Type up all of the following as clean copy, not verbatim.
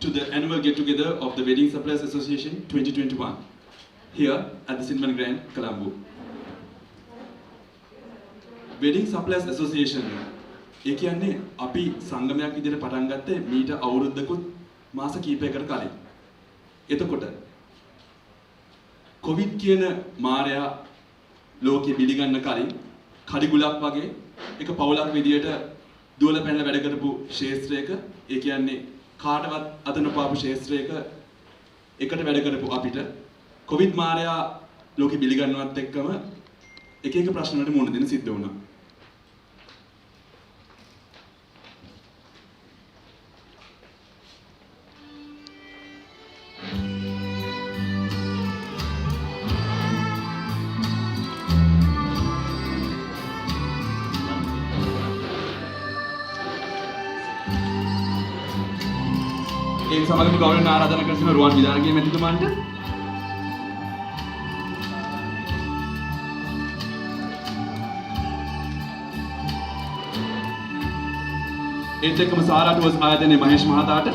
to the annual get-together of the Wedding Suppliers Association 2021 here at the Cinnamon Grand, Colombo. Wedding Suppliers Association ඒ කියන්නේ අපි සංගමයක් විදිහට පටන් ගත්තේ මීට අවුරුද්දකුත් මාස කිහිපයකට කලින්. එතකොට කොවිඩ් කියන මාරයා ලෝකෙ පිළිගන්න කලින් කඩිගුලක් වගේ එක පවුලක් විදියට දුවල පැනලා වැඩ කරපු ශාස්ත්‍රයක ඒ කියන්නේ කාටවත් අත නොපාපු ශාස්ත්‍රයක එකට වැඩ කරපු අපිට කොවිඩ් මාරයා ලෝකෙ පිළිගන්නවත් එක්කම එක එක ප්‍රශ්න වලට මුහුණ දෙන්න සිද්ධ වුණා. ඒ සමගම ගෞරවයෙන් ආරාධනා කර සිටින රුවන් විදාරගේ මැතිතුමන්ට ඒත් එක්කම සාරාටුවස් ආයතනයේ මහේෂ් මහතාට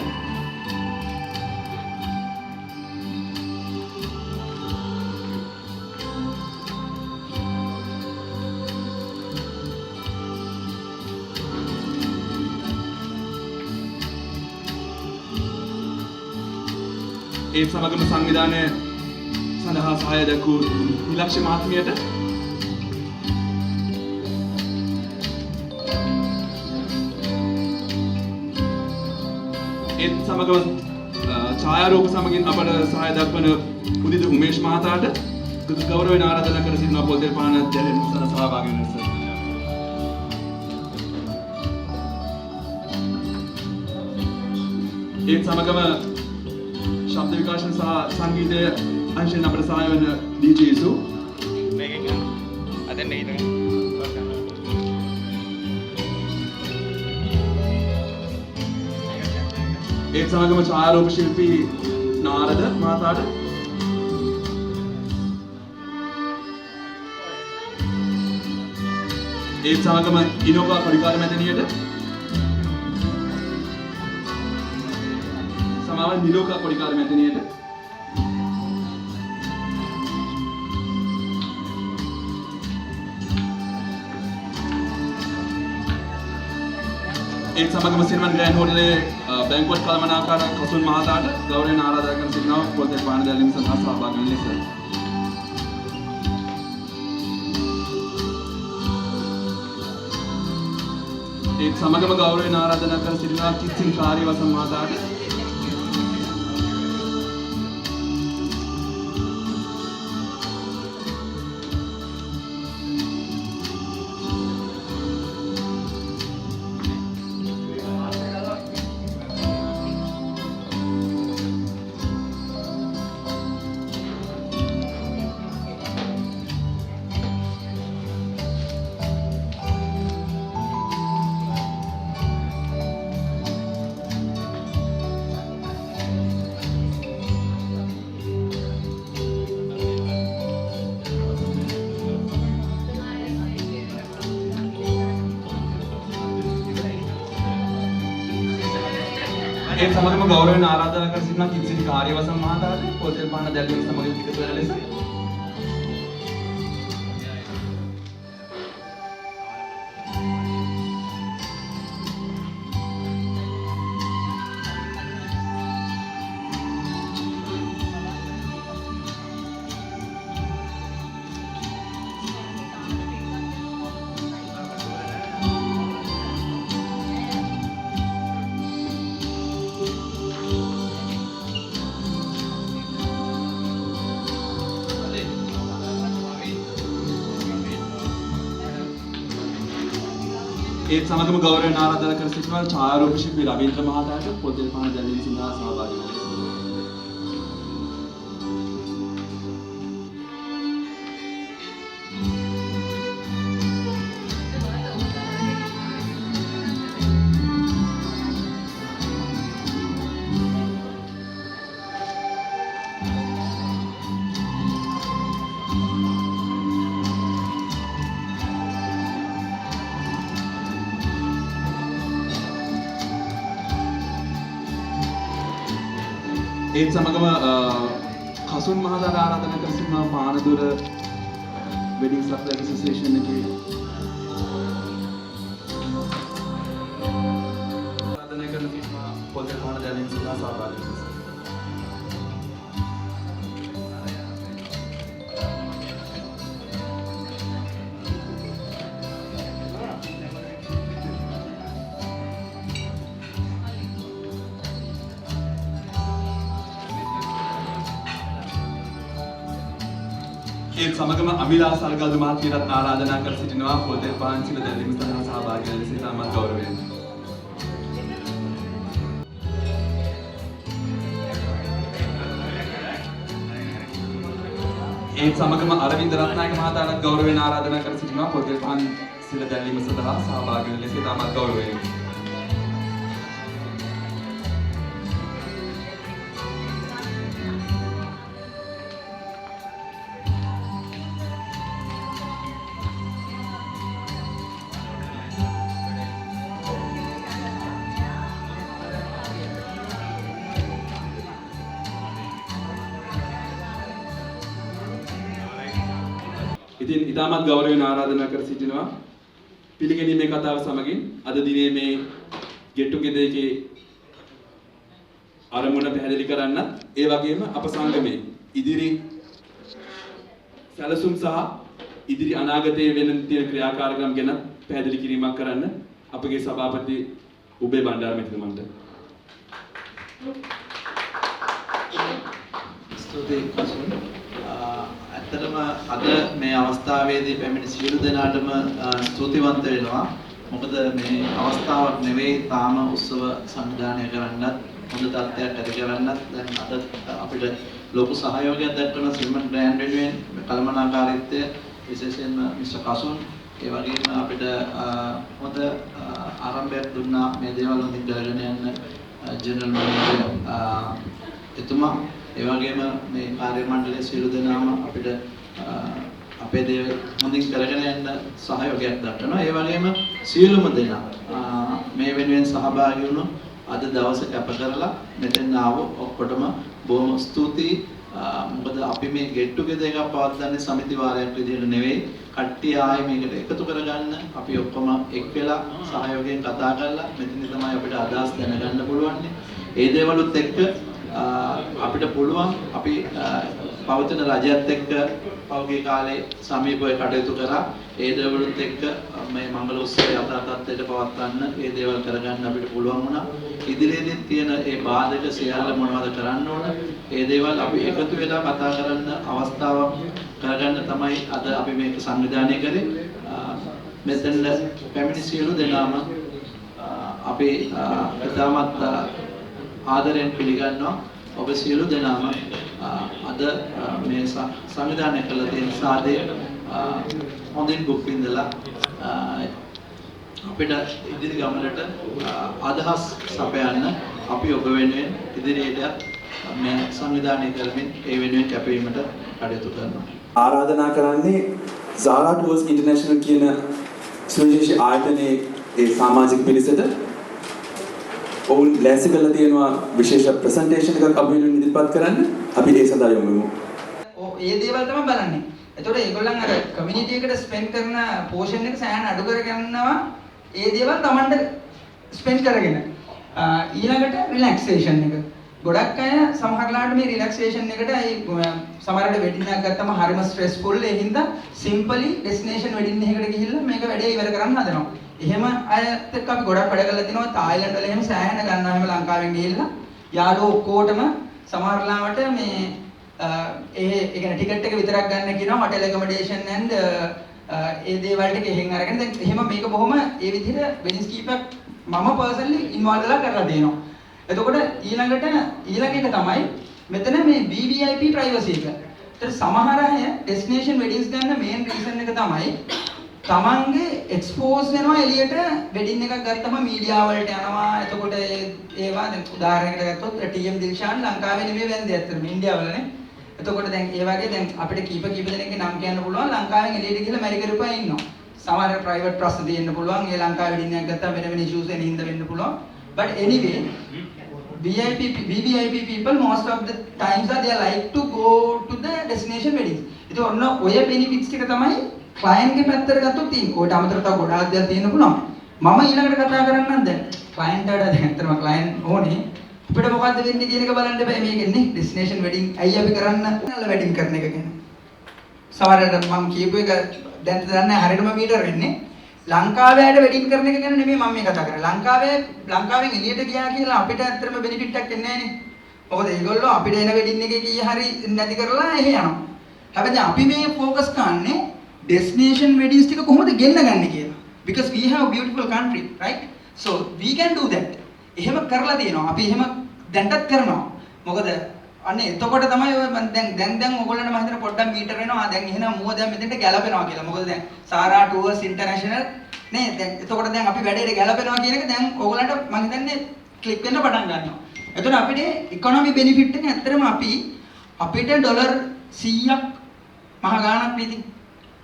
ඒ සමගම සංවිධානය සඳහා සහාය දක්වූ විලක්ෂ මහත්මියට ඒත් සමගම ඡායාරූප සමගින් අපට සහාය දක්වන උදිත උමේෂ් මහතාට ගෞරවයෙන් ආරාධනා කර සිටිනවා පොල්තෙල් පාන දැලෙන් සහභාගී වෙන්න සර්. ඒත් සමගම ශබ්ද විකාශන සහ සංගීතය අංශයෙන් අපට සහාය වන DJ සු මේකෙන් අදෙන් ඉතින් ඒත් සමගම ඡායාරූප ශිල්පී නාරද මහතාට ඒත් සමගම ඉනෝවා පරිකාර මැදණියට සමාවෙන් නිලෝකා පරිකාර මැදණියට ඒත් සමගම සිනමන් ග්‍රෑන්ඩ් හෝටලේ බැංකුවට කළමනාකාර කසුන් මහතාට ගෞරවයෙන් ආරාධනා කරන සිටිනවා පොල්තෙල් පාන දැල්වීම සඳහා සහභාගී වෙන්න ලෙස. ඒත් සමගම ගෞරවයෙන් ආරාධනා කර සිටිනවා කිත්සින් කාර්යවසම් මහතාට ඒ සමගම ගෞරවයෙන් ආරාධනා කර සිටිනවා කිත්සිරි කාර්යවසම් මහතාට පොල්තෙල් පාන දැල්වීම සමග එකතු වෙන ලෙස. ඒත් සමගම ගෞරවයෙන් ආරාධනා කර සිටිනවා ඡායාරූප ශිල්පී රවීන්ද්‍ර මහතාට පොල්තෙල් පාන දැල්වීම සඳහා සහභාගී වෙන්න. ඒත් සමගම කසුන් මහතාට ආරාධනා කර සිටිනවා පානදුර වෙඩින් සප්ලයි ඇසෝසියේෂන් එකේ ආරාධනා කරන සිටිනවා පොල්තේ පාන දැරීම සඳහා සහභාගී වෙන්න. ඒ සමගම අමිලා සල්ගල්දු මහත්මියටත් ආරාධනා කර සිටිනවා පොල්තේ පාන් සිල දැරීම සඳහා සහභාගී වෙන ලෙස ඉතාමත් ගෞරවයෙන්. ඒ සමගම අරවින්ද රත්නායක මහතාට ගෞරවයෙන් ආරාධනා කර සිටිනවා පොල්තේ පාන් සිල දැරීම සඳහා සහභාගී වෙන ලෙස ඉතාමත් ගෞරවයෙන්. ඉතින් ඉතාමත් ගෞරවයෙන් ආරාධනා කර සිටිනවා පිළිගැනීමේ කතාව සමගින් අද දිනේ මේ get together එකේ අරමුණ පැහැදිලි කරන්න ඒ වගේම අප සංගමේ ඉදිරි සැලසුම් සහ ඉදිරි අනාගතයේ වෙන තියෙන ක්‍රියාකාරකම් ගැන පැහැදිලි කිරීමක් කරන්න අපගේ සභාපති උබේ බණ්ඩාර මැතිතුමන්ට ස්තුතියි කසුන්. ඇත්තටම අද මේ අවස්ථාවේදී පැමිණි සියලු දෙනාටම ස්තුතිවන්ත වෙනවා. මොකද මේ අවස්ථාවක් නෙවෙයි තාම උත්සව සංවිධානය කරන්නත් හොඳ තත්ත්වයක් ඇති කරන්නත් දැන් අද අපිට ලොකු සහයෝගයක් දක්වන සිල්මන් බ්‍රෑන්ඩ් වෙනුවෙන් කළමනාකාරීත්වය විශේෂයෙන්ම මිස්ටර් කසුන් ඒ වගේම අපිට හොඳ ආරම්භයක් දුන්නා මේ දේවල් හොඳින් කරගෙන යන්න ජනරල් මැනේජර් එතුමා ඒ වගේම මේ කාර්ය මණ්ඩලයේ සියලු දෙනාම අපිට අපේ දේ හොඳින් කරගෙන යන්න සහයෝගයක් දක්වනවා. ඒ වගේම සියලුම දෙනා මේ වෙනුවෙන් සහභාගී වුණු අද දවසේ කැප කරලා මෙතෙන් ආව ඔක්කොටම බොහොම ස්තුතියි. මොකද අපි මේ get together එකක් පවත්වන්නේ සමිති වාරයක් විදිහට නෙවෙයි. කට්ටිය ආයේ මේකට එකතු කරගන්න අපි ඔක්කොම එක් වෙලා සහයෝගයෙන් කතා කරලා මෙතන තමයි අපිට අදහස් දැනගන්න පුළුවන්. ඒ දේවලුත් එක්ක අපිට පුළුවන් අපි පවතින රජයත් එක්ක පෞද්ගලික කාලේ සමීපව කටයුතු කරා ඒ දේවලුත් එක්ක මේ මංගල උත්සවය යථා තත්ත්වයට පවත්වන්න ඒ දේවල් කරගන්න අපිට පුළුවන් වුණා. ඉදිරියේදී තියෙන ඒ බාධක සියල්ල මොනවද කරන්න ඕන ඒ දේවල් අපි එකතු වෙලා කතා කරන්න අවස්ථාවක් කරගන්න තමයි අද අපි මේක සංවිධානය කරේ. මෙතන පැමිණි සියලු දෙනාම අපි ඉතාමත් ආදරයෙන් පිළිගන්නවා. ඔබ සියලු දෙනාම අද මේ සංවිධානය කළ තියෙන සාදේ හොඳින් බුක් විඳලා අපිට ඉදිරි ගමනට අදහස් සපයන්න අපි ඔබ වෙනුවෙන් ඉදිරියට මේ සංවිධානය කරමින් ඒ වෙනුවෙන් කැපවීමට කටයුතු කරනවා. ආරාධනා කරන්නේ Zara Tours International කියන සුවිශේෂී ආයතනයේ ඒ සමාජික පිරිසට ඔවුන් ලෑස්ති කරලා තියෙනවා විශේෂ ප්‍රසන්ටේෂන් එකක් අපි වෙනුවෙන් ඉදිරිපත් කරන්න. අපි ඒ සඳහා යොමු වෙමු. ඒ දේවල් තමයි බලන්නේ. එතකොට ඒගොල්ලන් අර කමියුනිටි එකට ස්පෙන්ඩ් කරන පෝෂන් එක සෑහෙන අඩු කරගන්නවා. ඒ දේවල් Tamanට ස්පෙන්ඩ් කරගෙන. ඊළඟට රිලැක්සේෂන් එක. ගොඩක් අය සමහරලාට මේ රිලැක්සේෂන් එකට සමහරවිට වෙඩින් එකක් ගත්තම හරිම ස්ට්‍රෙස්ෆුල්. ඒ හින්දා සිම්පලි ඩෙස්ටිනේෂන් වෙඩින් එකකට ගිහිල්ලා මේක වැඩේ ඉවර කරන්න හදනවා. එහෙම අයත් එක්ක අපි ගොඩක් වැඩ කරලා තිනවා. තායිලන්ඩ් වල එහෙම සෑහෙන ගන්නවා. එහෙම ලංකාවෙන් ගිහිල්ලා යාළුවෝ ඔක්කොටම සමහරලාවට මේ ඒ කියන්නේ ටිකට් එක විතරක් ගන්න කියනවා. හොටෙල් ඇකොමඩේෂන් ඇන්ඩ් ඒ දේවල් ටික එහෙන් අරගෙන දැන් එහෙම මේක බොහොම ඒ විදිහට වෙනිස් කීපයක් මම පර්සනලි ඉන්වෝල්ව් වෙලා කරලා දෙනවා. එතකොට ඊළඟ එක තමයි මෙතන මේ VVIP ප්‍රයිවසි එක. ඒතර සමහර අය ඩෙස්ටිනේෂන් වෙඩින්ස් ගන්න මේන් රීසන් එක තමයි තමන්ගේ එක්ස්පෝස් වෙනවා එළියට. වෙඩින් එකක් ගත්තම මීඩියා වලට යනවා. එතකොට ඒවා දැන් උදාහරණයකට ගත්තොත් TM දිල්ෂාන් ලංකාවේ නෙමෙයි වෙන්නේ ඇත්තටම ඉන්දියාවලනේ. එතකොට දැන් ඒ වගේ දැන් අපිට කීප දෙනෙක්ගේ නම් කියන්න පුළුවන් ලංකාවෙන් එළියට ගිහලා මැරිකරුපා ඉන්නවා. සමහර ප්‍රයිවට් ප්‍රශ්න තියෙන්න පුළුවන්. ඒ ලංකාවේ වෙඩින් එකක් ගත්තාම වෙන ඉෂුස් එන හින්දා වෙන්න පුළුවන්. but anyway VVIP people most of the times are they like to go to the destination weddings. ඉතින් ඔන්න ඔය benefits ටික තමයි client ගේ පැත්තට ගත්තොත් තියෙන්නේ. ඔයට අමතරව තව ගොඩාක් දේවල් තියෙන්න පුළුවන්. මම ඊළඟට කතා කරන්නම් දැන් client එකට දැන් ඇත්තටම client ඕනේ අපිට මොකද්ද වෙන්නේ කියන එක බලන්න බෑ මේකෙන්නේ destination wedding අයි අපි කරන්න wedding කරන එක ගැන. සමහරවිට මම කියපු එක දැන් දන්නේ හරියටම මීටර වෙන්නේ ලංකාවේ ඇයට වෙඩින් කරන එක ගැන නෙමෙයි මම මේ කතා කරන්නේ. ලංකාවෙන් එළියට ගියා කියලා අපිට ඇත්තටම බෙනිෆිට් එකක් එන්නේ නැහැ නේ. මොකද ඒගොල්ලෝ අපිට එන වෙඩින් එකේ කී හරි නැති කරලා එහෙ යනවා. හැබැයි අපි මේ ફોકસ කරන්නේ destination weddings ටික කොහොමද ගෙන්නගන්නේ කියලා. Because we have a beautiful country, right? So we can do that. එහෙම කරලා තියෙනවා. අපි එහෙම දැන්ටත් කරනවා. මොකද අනේ එතකොට තමයි ඔය දැන් ඔයගොල්ලන්ට මම හිතන පොඩ්ඩක් මීටර වෙනවා. දැන් එහෙනම් මුව දැන් මෙතෙන්ට ගැලපෙනවා කියලා. මොකද දැන් සාරා ටුවර්ස් ඉන්ටර්නැෂනල් නේ දැන් එතකොට දැන් අපි වැඩේට ගැලපෙනවා කියන එක දැන් ඔයගොල්ලන්ට මම හිතන්නේ ක්ලික් වෙන්න පටන් ගන්නවා. එතකොට අපිට ඉකොනොමි බෙනිෆිට් එක ඇත්තටම අපිට ඩොලර් 100ක් මහ ගාණක් නේද?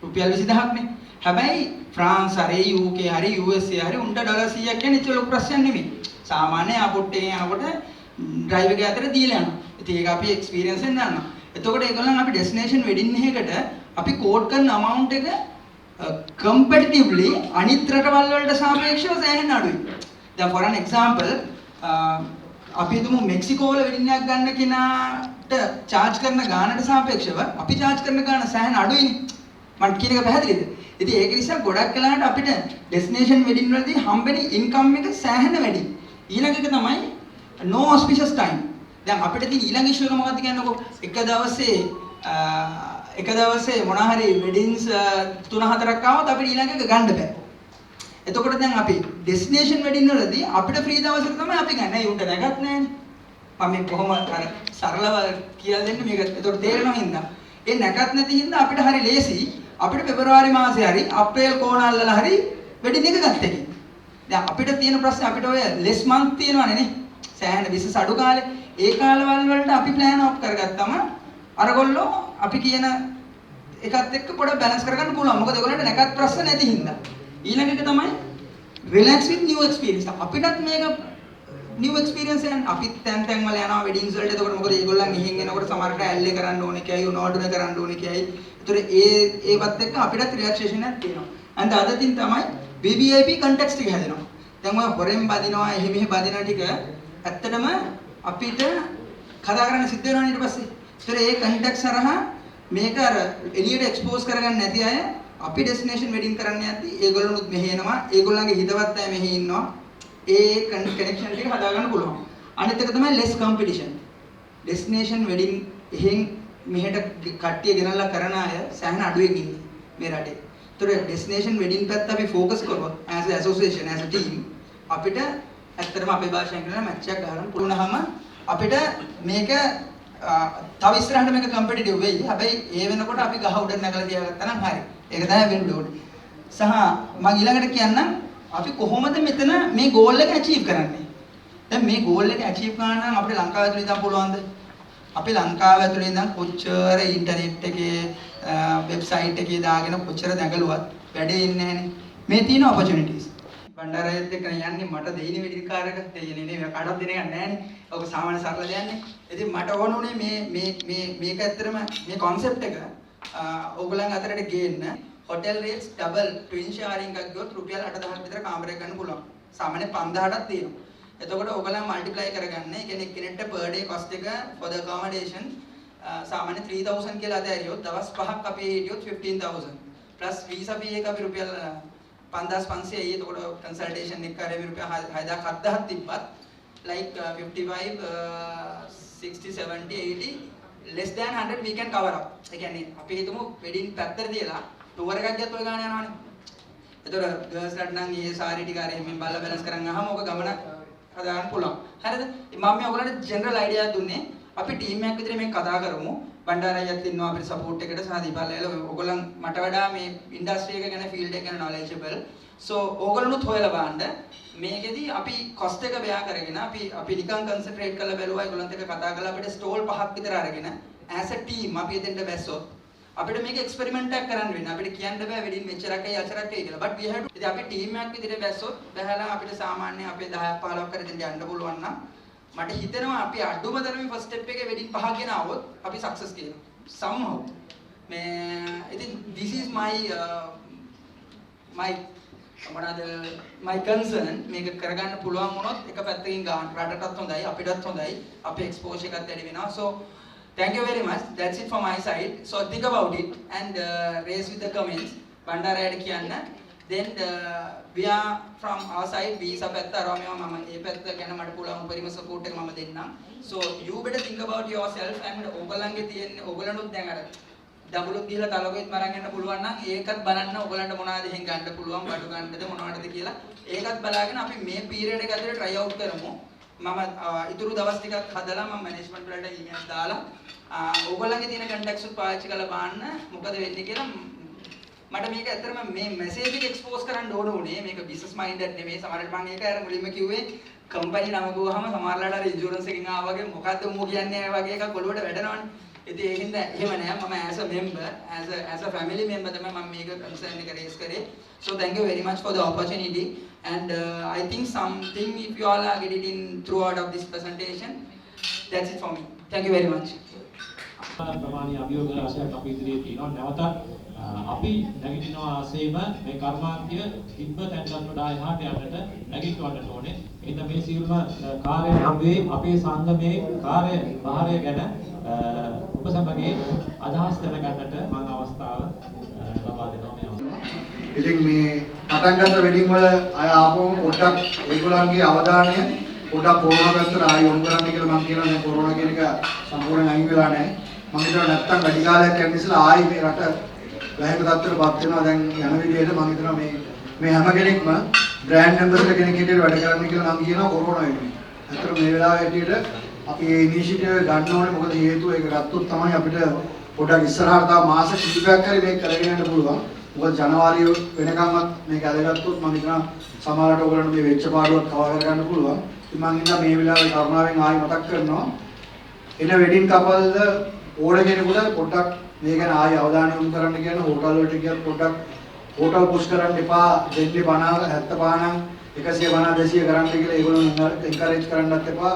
රුපියල් 20000ක් නේ. හැබැයි ෆ්‍රාන්ස් හරි UK හරි USA හරි උන්ට ඩොලර් 100ක් කියන්නේ ඉතින් ලොකු ප්‍රශ්නයක් නෙමෙයි. සාමාන්‍ය එයාපෝට් එකේ යනකොට ඩ්‍රයිවර් ගේ අතට දීලා යනවා. ඉතින් ඒක අපි එක්ස්පීරියන්ස් එකෙන් දන්නවා. එතකොට ඒගොල්ලන් අපි ඩෙස්ටිනේෂන් වෙඩින් එකකට අපි කෝඩ් කරන amount එක competitively අනිත් රටවල් වලට සාපේක්ෂව සෑහෙන අඩුයි. දැන් for an example අපි හිතමු මෙක්සිකෝ වල වෙඩින් එකක් ගන්න කෙනාට charge කරන ගාණට සාපේක්ෂව අපි charge කරන ගාණ සෑහෙන අඩුයිනේ. මම කියන එක පැහැදිලිද? ඉතින් ඒක නිසා ගොඩක් වෙලාවට අපිට ඩෙස්ටිනේෂන් වෙඩින් වලදී හම්බෙන ඉන්කම් එක සෑහෙන වැඩි. ඊළඟ එක තමයි no auspicious time. දැන් අපිට තියෙන ඊළඟ ඉෂුව එක මොකක්ද කියන්නකෝ? එක දවසේ මොන හරි වෙඩින්ස් 3-4ක් ආවොත් අපිට ඊළඟ එක ගන්න බෑ. එතකොට දැන් අපි ඩෙස්ටිනේෂන් වෙඩින් වලදී අපිට ෆ්‍රී දවසක තමයි අපි ගන්න. ඒ උන්ට නැගත් නෑනේ. මම මේ කොහොම අර සරලව කියලා දෙන්නේ මේක. එතකොට තේරෙනවා හින්දා. ඒ නැගත් නැති හින්දා අපිට හරි ලේසි. අපිට පෙබරවාරි මාසේ හරි අප්‍රේල් කෝණල්වල හරි වෙඩින් එක ගන්න එකයි. දැන් අපිට තියෙන ප්‍රශ්නේ අපිට ඔය ලෙස් මන්ත් තියෙනවනේ නේ. සෑහෙන විශේෂ අඩු කාලේ ඒ කාලවල වලට අපි ප්ලෑන් ඔෆ් කරගත්තම අරගොල්ලෝ අපි කියන එකත් එක්ක පොඩ බැලන්ස් කරගන්න පුළුවන්. මොකද ඒගොල්ලන්ට නැකත් ප්‍රශ්න නැති හින්දා. ඊළඟ එක තමයි relax with new experience. අපිටත් මේක new experience එකක්. අපි තැන් වල යනවා වෙඩින්ස් වලට. එතකොට මොකද ඒගොල්ලන් ගිහින් එනකොට සමහරට ඇල්ලේ කරන්න ඕනේ කියයි, උනෝඩුනේ කරන්න ඕනේ කියයි. ඒතර ඒවත් එක්ක අපිටත් රිලැක්සේෂන් එකක් තියෙනවා. and the other thing තමයි VVIP context එක හැදෙනවා. දැන් ඔය හොරෙන් බදිනවා, එහෙ මෙහෙ බදින ටික ඇත්තටම අපිට කතා කරන්න සිද්ධ වෙනවා ඊට පස්සේ. ඒතර ඒ කන්ටෙක්ස් හරහා මේක අර එළියට එක්ස්පෝස් කරගන්න නැති අය අපි ඩෙස්ටිනේෂන් වෙඩින් කරන්න යද්දී ඒගොල්ලොනුත් මෙහෙ එනවා. ඒගොල්ලන්ගේ හිතවත් අය මෙහෙ ඉන්නවා. ඒ කනෙක්ෂන් ටික හදාගන්න පුළුවන්. අනිත් එක තමයි less competition. ඩෙස්ටිනේෂන් වෙඩින් එහෙන් මෙහෙට කට්ටිය ගෙනල්ලා කරන අය සෑහෙන අඩුවෙන් ඉන්නේ මේ රටේ. ඒතර ඩෙස්ටිනේෂන් වෙඩින් පැත්ත අපි ફોකස් කරොත් as a association as a team අපිට ඇත්තටම අපේ භාෂාවෙන් කියනවා මැච් එකක් ගන්න පුළුවන්වම අපිට මේක තව ඉස්සරහට මේක කම්පිටිටිව් වෙයි. හැබැයි ඒ වෙනකොට අපි ගහ උඩ නැගලා තියාගත්තා නම් හරි. ඒක තමයි වෙන්න ඕනේ. සහ මම ඊළඟට කියන්නම් අපි කොහොමද මෙතන මේ ගෝල් එක ඇචීව් කරන්නේ? දැන් මේ ගෝල් එක ඇචීව් කරන්න නම් අපිට ලංකාව ඇතුළේ ඉඳන් පුළුවන්ද? අපි ලංකාව ඇතුළේ ඉඳන් කොච්චර ඉන්ටර්නෙට් එකේ වෙබ්සයිට් එකේ දාගෙන කොච්චර දැඟලුවත් වැඩේ ඉන්නේ නැහනේ. මේ තියෙන opportunities. බණ්ඩාරයත් එක්ක යන්නේ මට දෙයිනේ වෙඩිකාරක දෙයිනේ නේ කාටවත් දෙන එකක් නැහනේ. ඔක සාමාන්‍ය සරල දෙයක්නේ. ඉතින් මට ඕන උනේ මේක ඇත්තටම මේ concept එක ඕගොල්ලන් අතරට ගේන්න hotel rates double twin sharing එකක් ගියොත් රුපියල් 8000ක් විතර කාමරයක් ගන්න පුළුවන්. සාමාන්‍ය 5000ක් තියෙනවා. එතකොට ඕගොල්ලන් multiply කරගන්න. ඒ කියන්නේ කෙනෙක්ට per day cost එක for the accommodation සාමාන්‍ය 3000 කියලා අදහැරියොත් දවස් 5ක් අපි හිටියොත් 15000 plus visa fee එක අපි රුපියල් 5500 එතකොට consultation එක කරේ රුපියල් 6000ක් තිබ්බත් like 55 60 70 80 less than 100 we can cover up. ඒ කියන්නේ අපි හිතමු wedding පැත්තට තියලා tour එකක් ගියත් ඔය ගාන යනවනේ. එතකොට girls ලාට නම් ඊයේ සාරි ටික අර එහෙම බලලා balance කරන් අහම ඔක ගමන හදාගන්න පුළුවන්. හරිද? මම මේ ඔයගොල්ලන්ට general idea එකක් දුන්නේ. අපි ටීම් එකක් විතර මේක කතා කරමු. බණ්ඩාරයත් ඉන්නවා අපේ support එකට සහ දීපාලයල ඔයගොල්ලන් මට වඩා මේ industry එක ගැන field එක ගැන knowledgeable. so ඕගොල්ලොනුත් හොයලා බලන්න. මේකෙදි අපි cost එක බෙයා කරගෙන අපි නිකන් concentrate කරලා බැලුවා ඒගොල්ලන්ත් එක්ක කතා කරලා අපිට stall 5ක් විතර අරගෙන as a team අපි එතෙන්ට බැස්සොත් අපිට මේක experiment එකක් කරන්න වෙනවා. අපිට කියන්න බෑ වෙඩින් මෙච්චරක්යි අචරක්යි කියලා. but we have to ඉතින් අපි team එකක් විදිහට බැස්සොත් බහැලා අපිට සාමාන්‍ය අපේ 10ක් 15ක් කර දෙන්න යන්න පුළුවන් නම් මට හිතෙනවා අපි අඩුම තරමේ ෆස්ට් ස්ටෙප් එකේ වෙඩින් පහක් ගෙන આવොත් අපි සක්සස් කියනවා. somehow මේ ඉතින් this is my my concern මේක කරගන්න පුළුවන් වුණොත් එක පැත්තකින් ගන්න රටටත් හොඳයි අපිටත් හොඳයි අපේ exposure එකත් වැඩි වෙනවා. So thank you very much. That's it from my side. So think about it and raise with the comments. බණ්ඩාරයට කියන්න. Then we are from our side visa පැත්ත අරවා මේවා මම ඒ පැත්ත ගැන මට පුළුවන් උපරිම support එක මම දෙන්නම්. So you better think about yourself and ඕගලන්ගේ තියෙන ඕගලන්නුත් දැන් අර ඩබලුත් ගිහලා තලගෙත් මරන් යන්න පුළුවන් නම් ඒකත් බලන්න ඕගලන්ට මොනවද එහෙන් ගන්න පුළුවන් බඩු ගන්නද මොනවටද කියලා ඒකත් බලාගෙන අපි මේ පීරියඩ් එක ඇතුලේ try out කරමු. මම ඉතුරු දවස් ටිකක් හදලා මම මැනේජ්මන්ට් වලට ඊමේල් දාලා ඕගොල්ලන්ගේ තියෙන කන්ටැක්ට්ස් උත් පාවිච්චි කරලා බලන්න මොකද වෙන්නේ කියලා. මට මේක ඇත්තටම මේ මැසේජ් එක එක්ස්පෝස් කරන්න ඕන උනේ. මේක බිස්නස් මයින්ඩඩ් නෙමෙයි. සමහරවිට මම ඒක අර මුලින්ම කිව්වේ කම්පැනි නම ගුවාම සමහරලාට අර ඉන්ෂුරන්ස් එකකින් ආවා වගේ මොකද්ද උඹ කියන්නේ වගේ එකක් ඔළුවට වැටෙනවනේ. ඉතින් ඒකින්ද එහෙම නෑ. මම as a member as a family member තමයි මම මේක කන්සර්න් එක රේස් කරේ. So thank you very much for the opportunity and I think something if you all are getting in throughout of this presentation, that's it for me. Thank you very much. ප්‍රමාණීය අභියෝග රාශියක් අපි ඉදිරියේ තියෙනවා. නැවතත් අපි නැගිටිනවා ආසෙම මේ කර්මාන්තය තිබ්බ තැන්ට වඩා එහාට යන්නට නැගිටවන්නට ඕනේ. එහෙනම් මේ සියලුම කාර්ය හම්බේ අපේ සංගමයේ කාර්ය භාරය ගැන උපසමගේ අදහස් දැනගන්නට මම අවස්ථාව ලබා දෙනවා මේ අවස්ථාව. ඉතින් මේ පටන් ගත්ත වෙඩින් වල අය ආපුවම පොඩ්ඩක් ඒගොල්ලන්ගේ අවධානය පොඩ්ඩක් කොරෝනා පැත්තට ආයෙ යොමු කරන්න කියලා මම කියනවා. මේ කොරෝනා කියන එක සම්පූර්ණයෙන් අයින් වෙලා නැහැ. මම හිතනවා නැත්තම් වැඩි කාලයක් යන ඉස්සලා ආයෙ මේ රට වැහෙන තත්ත්වයකටපත් වෙනවා. දැන් යන විදිහට මම හිතනවා මේ හැම කෙනෙක්ම බ්‍රෑන්ඩ් ඇම්බැසඩර් කෙනෙක් හිටියට වැඩ කරන්න කියලා මම කියනවා කොරෝනා වෙනුවෙන්. ඇත්තට මේ වෙලාවේ හැටියට අපි මේ ඉනිෂියටිව් එක ගන්න ඕනේ. මොකද හේතුව ඒක ගත්තොත් තමයි අපිට පොඩ්ඩක් ඉස්සරහට තව මාස කිහිපයක් හරි මේක කරගෙන යන්න පුළුවන්. මොකද ජනවාරි වෙනකම්වත් මේක අදගත්තොත් මම හිතනවා සමහරවිට ඔයගොල්ලන්ට මේ වෙච්ච පාඩුවක් කවර් කරගන්න පුළුවන්. ඉතින් මම හිතනවා මේ වෙලාවේ කරුණාවෙන් ආයෙ මතක් කරනවා. එන වෙඩින් කපල්ද ඕන කෙනෙකුට පොඩ්ඩක් මේ ගැන ආයෙ අවධානය යොමු කරන්න කියන හෝටල් වලට ගියත් පොඩ්ඩක් හෝටල් පුෂ් කරන්න එපා. දෙන්නේ 50 70 පානක් 150 200 කරන්න කියලා ඒගොල්ලෝ එන්කරේජ් කරන්නත් එපා.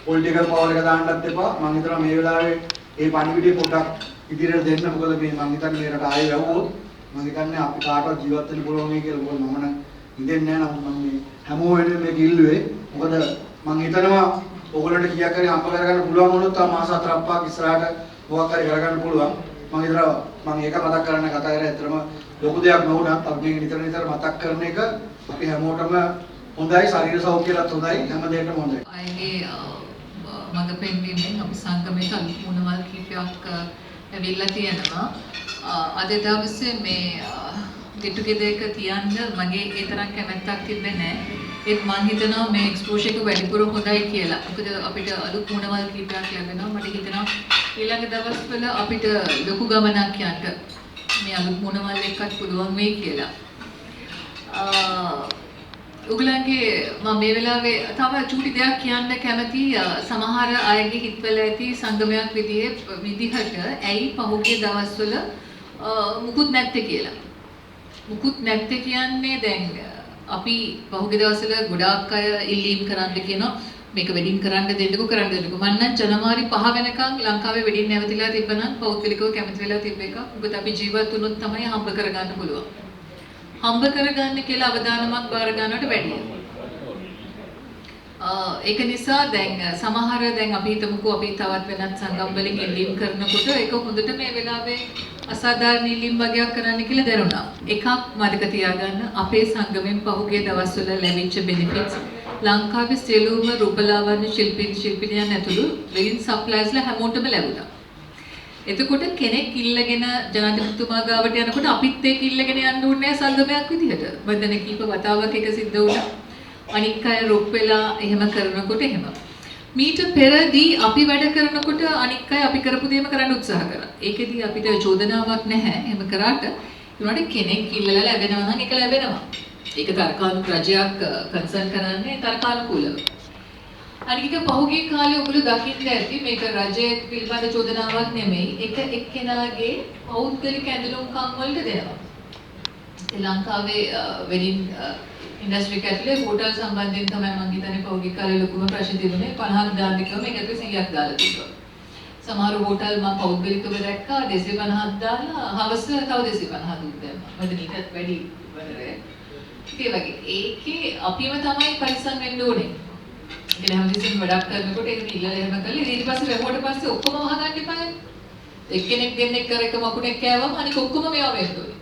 පොලිටිකල් පවර් එක දාන්නත් එපා. මම හිතනවා මේ වෙලාවේ මේ පණිවිඩය පොඩ්ඩක් ඉදිරියට දෙන්න. මොකද මේ මම හිතන්නේ මේ රට ආයෙ වැවුවොත් මම හිතන්නේ අපි කාටවත් ජීවත් වෙන්න පුළුවන් වෙයි කියලා. මොකද මම නම් ඉඳෙන්නේ නැහැ. නමුත් මම මේ හැමෝම වෙනුවෙන් මේක ඉල්ලුවේ. මොකද මම හිතනවා ඕගොල්ලන්ට කීයක් හරි අම්ප කරගන්න පුළුවන් වුණොත් තව මාස 4-5ක් ඉස්සරහට මොකක් හරි කරගන්න පුළුවන්. මම හිතනවා මම ඒක මතක් කරන්න කතා කරේ. ඇත්තටම ලොකු දෙයක් නොවුණත් අපි මේක නිතර මතක් කරන එක අපි හැමෝටම හොඳයි. ශරීර සෞඛ්‍යයටත් හොඳයි. හැම දෙයකටම හොඳයි. අයගේ මඟ පෙන්වීමෙන් අපි සංගමයට අනුමුණවල් කීපයක් ඇවිල්ලා තියෙනවා. අද දවසේ මේ get together එක තියන්න මගේ ඒ තරම් කැමැත්තක් තිබ්බේ නැහැ. ඒත් මම හිතනවා මේ එක්ස්පෝෂර් එක වැඩිපුර හොඳයි කියලා. මොකද අපිට අලුත් මුණවල් කීපයක් ලැබෙනවා. මට හිතෙනවා ඊළඟ දවස්වල අපිට ලොකු ගමනක් යන්න මේ අලුත් මුණවල් එක්කත් පුළුවන් වෙයි කියලා. ඔයගලගේ මම මේ වෙලාවේ තව චූටි දෙයක් කියන්න කැමති. සමහර අයගේ හිතවල ඇති සංගමයක් විදිහට ඇයි පහුගිය දවස්වල මුකුත් නැත්තේ කියලා. මුකුත් නැත්තේ කියන්නේ දැන් අපි පහුගිය දවස්වල ගොඩාක් අය ඉල්ලීම් කරන්න කියනවා මේක වෙඩින් කරන්න දෙන්නකෝ කරන්න දෙන්නකෝ. මම නම් ජනවාරි 5 වෙනකන් ලංකාවේ වෙඩින් නැවතිලා තිබ්බනම් පෞද්ගලිකව කැමති වෙලා තිබ්බ එක. මොකද අපි ජීවත් වුණොත් තමයි හම්බ කරගන්න පුළුවන්. හම්බ කරගන්න කියලා අවදානමක් බාර ගන්නවට වැඩිය. ඒක නිසා දැන් සමහර දැන් අපි හිතමුකෝ අපි තවත් වෙනත් සංගම් වලින් ඉල්ලීම් කරනකොට ඒක හොඳට මේ වෙලාවේ අසාධාරණ ඉල්ලීම් වගේක් කරන්න කියලා දැනුණා. එකක් මතක තියාගන්න අපේ සංගමෙන් පහුගිය දවස්වල ලැබිච්ච බෙනිෆිට්ස් ලංකාවේ සියලුම රූපලාවන්‍ය ශිල්පිනියන් ඇතුළු වෙලින් සප්ලයිස්ලා හැමෝටම ලැබුණා. එතකොට කෙනෙක් ඉල්ලගෙන ජනාධිපතිතුමා ගාවට යනකොට අපිත් ඒක ඉල්ලගෙන යන්න ඕනේ සංගමයක් විදිහට. මම දැන් කීප වතාවක් එක සිද්ධ වුණා. අනික් අය රොක් වෙලා එහෙම කරනකොට එහෙම. මීට පෙරදී අපි වැඩ කරනකොට අනික් අය අපි කරපු දේම කරන්න උත්සාහ කරා. ඒකෙදී අපිට චෝදනාවක් නැහැ. එහෙම කරාට ඒකට කෙනෙක් ඉල්ලලා ලැබෙනවා නම් ඒක ලැබෙනවා. ඒක තර්කානුකූල රජයක් කන්සර්න් කරන්නේ තර්කානුකූලව. අනික පහුගිය කාලේ ඔයගොල්ලෝ දකින්න ඇති මේක රජයේ පිළිබඳ චෝදනාවක් නෙමෙයි. එක එක්කෙනාගේ පෞද්ගලික ඇඳලුම්කම් වලට දෙනවා. ලංකාවේ වෙඩින් ඉන්ඩස්ට්‍රි එක ඇතුලේ හෝටල් සම්බන්ධයෙන් තමයි මම හිතන්නේ පෞද්ගලික කාලේ ලොකුම ප්‍රශ්න තිබුණේ 50ක් දාන්න කිව්වම මේක ඇතුලේ 100ක් දාලා තිබ්බා. සමහර හෝටල් මම පෞද්ගලිකව දැක්කා 250ක් දාලා හවස තව 250 දුක් දැම්මා. මොකද ඊටත් වැඩි වලරේ. ඒ වගේ ඒකේ අපිම තමයි පරිස්සම් වෙන්න ඕනේ. ඉතින් හැමතිස්සෙම වැඩක් කරනකොට ඒක ඉල්ලලා එහෙම කරලා ඊට පස්සේ රැවුවට පස්සේ ඔක්කොම වහගන්න එපා. එක්කෙනෙක් දෙන්නෙක් කර එක මකුණෙක් කෑවම අනික ඔක්කොම මේවා වෙන්න ඕනේ.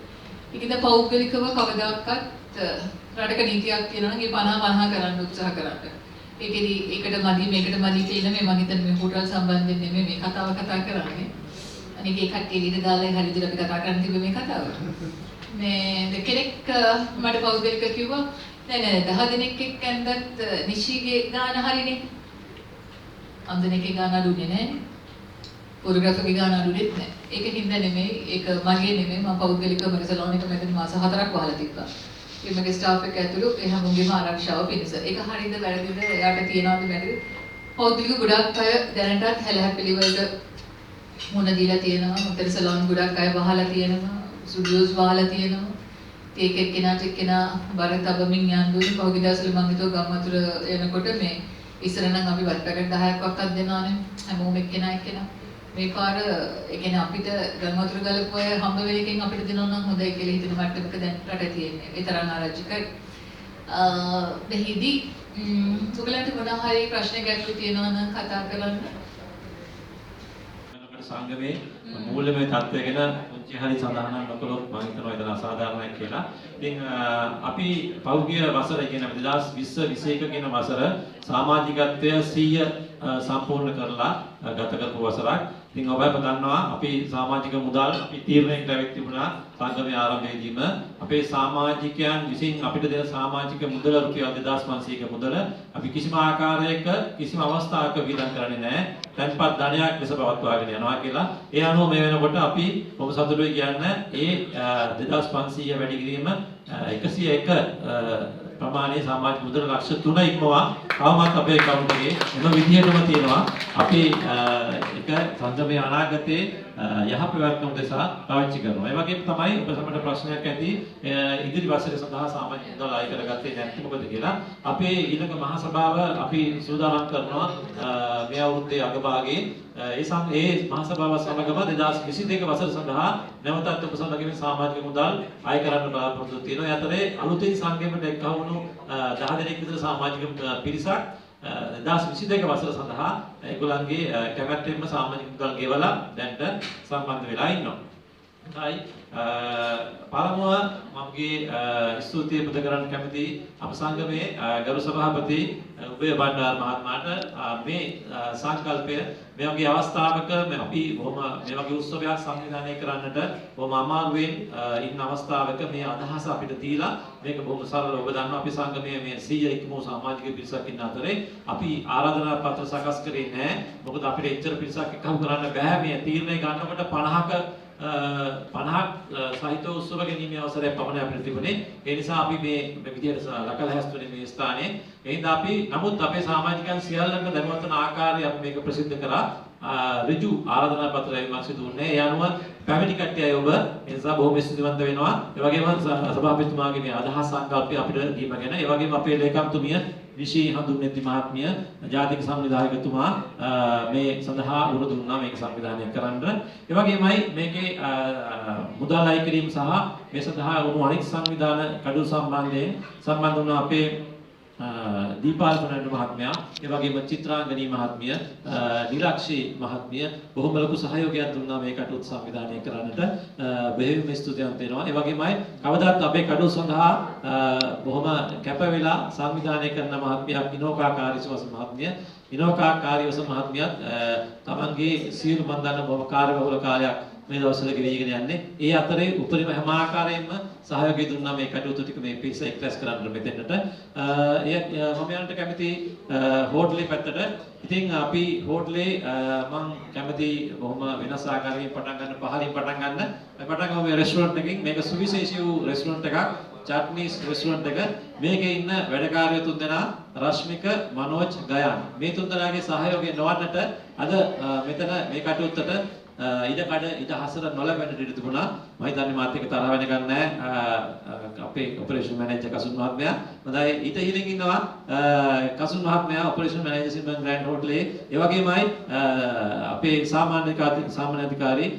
ඒකද පෞද්ගලිකව කවදාකවත් රටක නීතියක් තියෙනවා නම් ඒ 50 කරන්න උත්සාහ කරන්න. ඒකෙදි ඒකට මදි මේකට මදි කියලා මම හිතන්නේ මේ හෝටල් සම්බන්ධයෙන් නෙමෙයි මේ කතාව කතා කරන්නේ. අනික ඒ කට්ටිය ඊට දාලා හරි විදිහට අපි කතා කරන්න තිබ්බේ මේ කතාව. මේ කෙනෙක් මට පෞද්ගලික කිව්වා නෑ 10 දිනක් එක්ක ඇඳත් නිශීගේ ගාන හරිනේ. අන්දනේකේ ගාන අඩුනේ නෑනේ. ෆොටෝග්‍රැෆර්ගේ ගාන අඩුනෙත් නෑ. ඒක හින්දා නෙමෙයි ඒක මගේ නෙමෙයි මම පෞද්ගලිකව මගේ සලෝන් එක මැදින් මාස 4ක් වහලා තිබ්බා. ඒ මගේ ස්ටාෆ් එක ඇතුළු ඒ හැමෝගෙම ආරක්ෂාව පිණිස. ඒක හරියද වැරදිද එයාට තියනවාද වැරදිද? පෞද්ගලික ගොඩක් අය දැනටත් හැලහැප්පිලි වලට මොන දීලා තියෙනවා. මොකද සලෝන් ගොඩක් අය වහලා තියෙනවා. ස්ටුඩියෝස් වහලා තියෙනවා. ඒක එක්කෙනා බර තබමින් යන්නේ පහුගිය දවස්වල මම හිතුවා ගම්මතුර එනකොට මේ ඉස්සර නම් අපි වත් පැකට් 10ක් වක්වත් දෙනවානේ හැමෝම එක්කෙනා මේ පාර ඒ කියන්නේ අපිට ගම්මතුර ගලපු අය හම්බ වෙන එකෙන් අපිට දෙනවා නම් හොඳයි කියලා හිතන මට්ටමක දැන් රට තියෙන්නේ ඒ තරම් ආරාජිකයි දෙහිදී ඔයගලන්ට මොනවා හරි ප්‍රශ්න ගැටලු තියෙනවා නම් කතා කරන්න සංගමේ මූල්‍යමය තත්ත්වය ගැන පුංචි හරි සඳහනක් නොකළොත් මම හිතනවා ඒක අසාධාරණයි කියලා. ඉතින් අපි පෞද්ගලික වසර කියන 2020-21 කියන වසර සමාජිකත්වය 100 සම්පූර්ණ කරලා ගත කරපු වසරක්. ඉතින් ඔබ දන්නවා අපි සමාජික මුදල් අපි තීරණයකට ඇවිත් තිබුණා සංගමයේ ආරම්භයේදීම අපේ සමාජිකයන් විසින් අපිට දෙන සමාජික මුදල රුපියල් 2500ක මුදල අපි කිසිම ආකාරයක කිසිම අවස්ථාවක වියදම් කරන්නේ නැහැ. තැන්පත් ධනයක් ලෙස පවත්වාගෙන යනවා කියලා. ඒ අනුව මේ වෙනකොට අපි බොහොම සතුටුයි කියන්නේ ඒ 2500 වැඩි කිරීම 101 ප්‍රමාණයේ සමාජික මුදල ලක්ෂ 3 ඉක්මවා තවමත් අපේ account එකේ එම විදිහටම තියෙනවා. අපි එක සංගමයේ අනාගතයේ යහපැවැත්ම උදෙසා පාවිච්චි කරනවා. ඒ වගේම තමයි ඔබ සමට ප්‍රශ්නයක් ඇති ඉදිරි වසරේ සඳහා සමාජික මුදල් අය කරගත්තේ නැත්නම් මොකද කියලා. අපේ ඊළඟ මහා සභාව අපි සූදානම් කරනවා මේ අවුරුද්දේ අගභාගයේ ඒ මහා සභාව සමගම 2022 වසර සඳහා නැවතත් ඔබ සමගම සමාජික මුදල් අය කරන්න බලාපොරොත්තු තියෙනවා. ඒ අතරේ අලුතින් සංගමයට එක්වුණු 10 දෙනෙක් විතර සමාජික පිරිසක් 2022 වසර සඳහා ඒගොල්ලන්ගේ කැමැත්තෙන්ම සමාජික මුදල් ගෙවලා දැන්ට සම්බන්ධ වෙලා ඉන්නවා. හයි පළමුව මමගේ ස්තුතිය පුද කරන්න කැමති අප සංගමේ ගරු සභාපති උබේ බණ්ඩාර මහත්මයාට මේ සංකල්පය මේ වගේ අවස්ථාවක අපි බොහොම මේ වගේ උත්සවයක් සංවිධානය කරන්නට බොහොම අමාරුවෙන් ඉන්න අවස්ථාවක මේ අදහස අපිට දීලා මේක බොහොම සරලව ඔබ දන්නවා අපි සංගමයේ මේ 100 ඉක්මෝ සමාජික පිරිසක් ඉන්න අතරේ අපි ආරාධනා පත්‍ර සකස් කරේ නැහැ. මොකද අපිට එච්චර පිරිසක් එකතු කරන්න බෑ. මේ තීරණය ගන්නකොට 50ක් සහිත උත්සව ගැනීමේ අවසරයක් පමණ අපිට තිබුණේ. ඒ නිසා අපි මේ විදියට ලකල හැස්තුනේ මේ ස්ථානයේ. ඒ හින්දා අපි නමුත් අපේ සමාජිකයන් සියල්ලන්ට දැනුවත් වන ආකාරය අපි මේක ප්‍රසිද්ධ කරා. ඍජු ආරාධනා පත්‍රයක් මම සිදුුන්නේ. ඒ අනුව පැමිණි කට්ටිය ඔබ ඒ නිසා බොහොම ස්තුතිවන්ත වෙනවා. ඒ වගේම සභාපතිතුමාගේ මේ අදහස් සංකල්පය අපිට දීම ගැන. ඒ වගේම අපේ ලේකම්තුමිය විශී හඳුන්වති මහත්මිය ජාතික සංවිධායකතුමා මේ සඳහා උරු දුන්නා මේක සංවිධානය කරන්න. ඒ වගේමයි මේකේ මුදල් අය කිරීම සහ මේ සඳහා වුණු අනෙක් සංවිධාන කඩු සම්බන්ධ වුණ අපේ දීපාල් කුණඩු මහත්මයා, ඒ වගේම චිත්‍රාංගනී මහත්මිය, නිලක්ෂී මහත්මිය බොහොම ලොකු සහයෝගයක් දුන්නා මේ කටයුතු සංවිධානය කරන්නට. බෙහෙවින්ම ස්තුතිවන්ත වෙනවා. ඒ වගේමයි කවදාත් අපේ කඩුව සඳහා බොහොම කැප වෙලා සංවිධානය කරන මහත්මියක් විනෝකා කාර්යවස මහත්මිය. විනෝකා කාර්යවස මහත්මියත් තමන්ගේ සියලු මන් දන්න බොහොම කාර්යබහුල කාලයක් මේ දවස්වල ගෙවිගෙන යන්නේ. ඒ අතරේ උපරිම හැම ආකාරයෙන්ම සහයෝගය දුන්නා මේ කටයුතු ටික මේ පිරිස එක්රැස් කරන්න මෙතෙන්ට. මම යන්නට කැමති හෝටලේ පැත්තට. ඉතින් අපි හෝටලේ මම කැමති බොහොම වෙනස් ආකාරයකින් පටන් ගන්න පහලින් පටන් ගන්න. පටන් ගමු මේ රෙස්ටුරන්ට් එකකින්. මේක සුවිශේෂී වූ රෙස්ටුරන්ට් එකක්. චට්නීස් රෙස්ටුරන්ට් එක. මේකේ ඉන්න වැඩකාරයෝ තුන්දෙනා රශ්මික, මනෝජ්, ගයාන්. මේ තුන්දෙනාගේ සහයෝගය නොවන්නට අද මෙතන මේ කටයුත්තට ඊට හසර නොලැබෙන ඉඩ තිබුණා. මම හිතන්නේ මාත් එක්ක තරහ වෙනකන් නැහැ අපේ ඔපරේෂන් මැනේජර් කසුන් මහත්මයා. හොඳයි ඊට හිලින් ඉන්නවා කසුන් මහත්මයා ඔපරේෂන් මැනේජර් සිම්බන් ග්‍රෑන්ඩ් හෝටලේ. ඒ වගේමයි අපේ සාමාන්‍ය අධිකාරී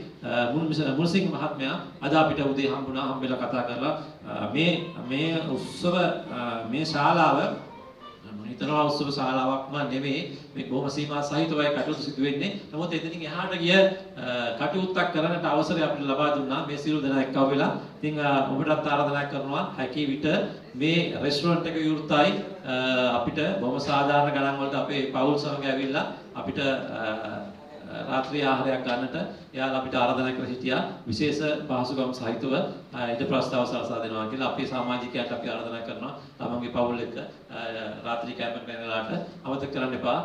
මුල්සිංහ මහත්මයා අද අපිට උදේ හම්බෙලා කතා කරලා මේ උත්සව මේ ශාලාව හිතනවා උත්සව ශාලාවක්ම නෙමෙයි මේ බොහොම සීමා සහිතවයි කටයුතු සිදු වෙන්නේ. නමුත් එතනින් එහාට ගිය කටයුත්තක් කරන්නට අවසරය අපිට ලබා දුන්නා මේ සියලු දෙනා එක්ව වෙලා. ඉතින් ඔබටත් ආරාධනා කරනවා හැකි විට මේ රෙස්ටුරන්ට් එක විවෘතයි අපිට බොහොම සාධාරණ ගණන් වලට අපේ පවුල් සමග ඇවිල්ලා අපිට රාත්‍රී ආහාරයක් ගන්නට එයාලා අපිට ආරාධනා කර සිටියා විශේෂ පහසුකම් සහිතව ඊට ප්‍රස්තාව සලසා දෙනවා කියලා අපේ සමාජිකයන්ට අපි ආරාධනා කරනවා තමන්ගේ පවුල් එක්ක රාත්‍රී කැම්පින් පැනලාට අමතක කරන්න එපා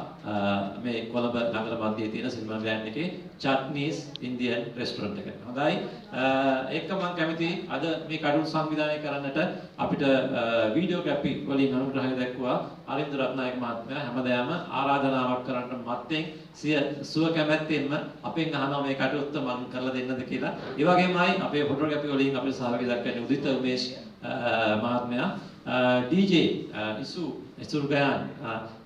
මේ කොළඹ නගර මැදයේ තියෙන සිල්මන් ග්‍රෑන්ඩ් එකේ චට්නීස් ඉන්දියන් රෙස්ටුරන්ට් එක. හොඳයි ඒක මම කැමතියි අද මේ කටයුතු සංවිධානය කරන්නට අපිට වීඩියෝ කැපි වලින් අනුග්‍රහය දක්වුවා අරින්ද රත්නායක මහත්මයා හැමදාම ආරාධනාවක් කරන්න මත්තෙන් සිය සුව කැමැත්තෙන්ම අපෙන් අහනවා මේ කටයුත්ත මම කරලා දෙන්නද කියලා. ඒ වගේමයි අපේ ෆොටෝග්‍රැෆි වලින් අපේ සහභාගී දක්වන්නේ උදිත උමේෂ් මහත්මයා DJ ඉසුරු ගයන්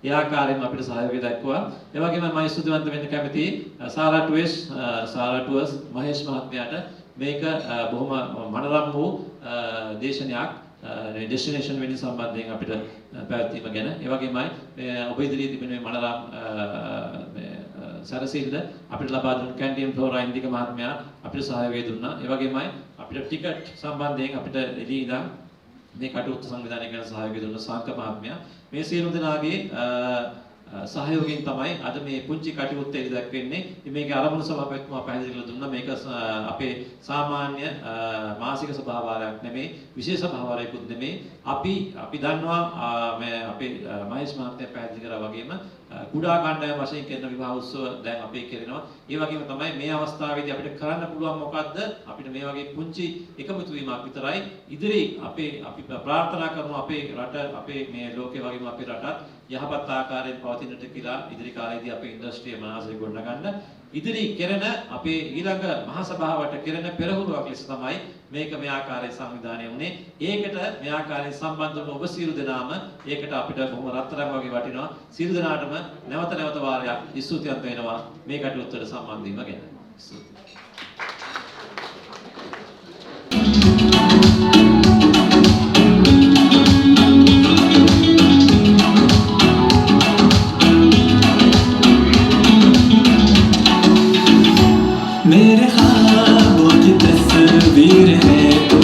ඒ ආකාරයෙන්ම අපිට සහයෝගය දක්වුවා. ඒ වගේම මම ස්තුතිවන්ත වෙන්න කැමතියි සාරා ටුවර්ස් මහේෂ් මහත්මයාට මේක බොහොම මනරම් වූ දේශනයක් ඩෙස්ටිනේෂන් වෙඩින් සම්බන්ධයෙන් අපිට පැවැත්වීම ගැන. ඒ වගේමයි ඔබ ඉදිරියේ තිබෙන මේ මනරම් සරසිල්ල අපිට ලබා දුන් කැන්ටින් ෆ්ලෝරා ඉන්දික මහත්මයා අපිට සහයෝගය දුන්නා. ඒ වගේමයි අපිට ටිකට් සම්බන්ධයෙන් අපිට එළිය ඉඳන් මේ කටයුතු සංවිධානය කරන සහයෝගය දුන්න සංක මහත්මයා. මේ සියලු දෙනාගේ සහයෝගයෙන් තමයි අද මේ පුංචි කටයුත්ත එළි දක්වන්නේ. මේකේ ආරම්භන සභාපතිතුමා පැහැදිලි කරලා දුන්නා මේක අපේ සාමාන්‍ය මාසික සභාවාරයක් නෙමෙයි විශේෂ සභාවාරයකුත් නෙමෙයි. අපි දන්නවා මේ අපේ මහේෂ් මහත්මයා පැහැදිලි කරා වගේම කුඩා කණ්ඩායම් වශයෙන් කරන විවාහ උත්සව දැන් අපේ කරනවා. ඒ වගේම තමයි මේ අවස්ථාවේදී අපිට කරන්න පුළුවන් මොකද්ද? අපිට මේ වගේ පුංචි එකමුතු වීමක් විතරයි. ඉදිරි අපි ප්‍රාර්ථනා කරනවා අපේ රට අපේ මේ ලෝකේ වගේම අපේ රටත් යහපත් ආකාරයෙන් පවතිනට කියලා ඉදිරි කාලේදී අපේ ඉන්ඩස්ට්‍රිය මනසේ ගොඩනගන්න ඉදිරි කෙරෙන අපේ ඊළඟ මහා සභාවට කෙරෙන පෙරහුරුවක් ලෙස තමයි මේක මේ ආකාරයෙන් සංවිධානය වුණේ. ඒකට මේ ආකාරයෙන් සම්බන්ධ වුණ ඔබ සියලු දෙනාම ඒකට අපිට බොහොම රත්තරන් වගේ වටිනවා. සියලු දෙනාටම නැවත වාරයක් ස්තුතිවන්ත වෙනවා මේ කටයුත්තට සම්බන්ධ වීම ගැන. ස්තුතියි. मेरे ख्वाबों की तस्वीर है तू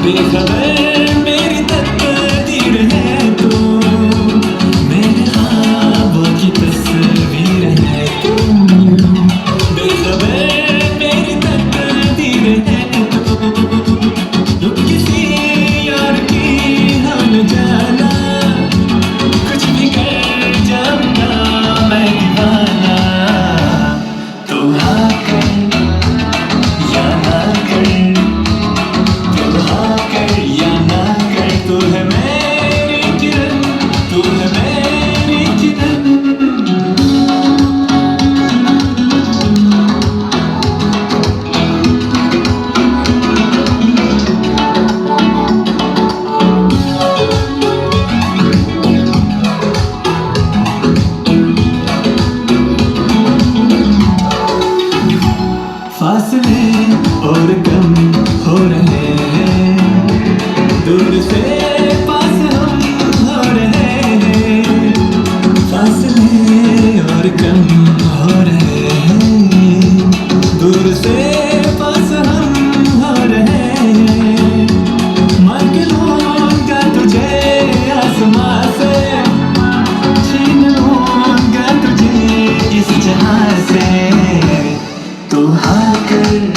बेखबर मेरी तकदीर है तू मेरे ख्वाबों की तस्वीर है तू बेखबर मेरी तकदीर है तू किसी यार की हम जाना कुछ भी कर जाऊंगा मैं दीवाना तू हाँ कर या ना कर तू हाँ कर या ना कर तू है मेरी किरण तू है मेरी किरण फासले और कम हो रहे हैं दूर से पास हम हो रहे हैं फासले और कम हो रहे हैं दूर से पास हम हो रहे हैं मांग लूंगा तुझे आसमां से छीन लूंगा तुझे इस जहां से तू हाँ कर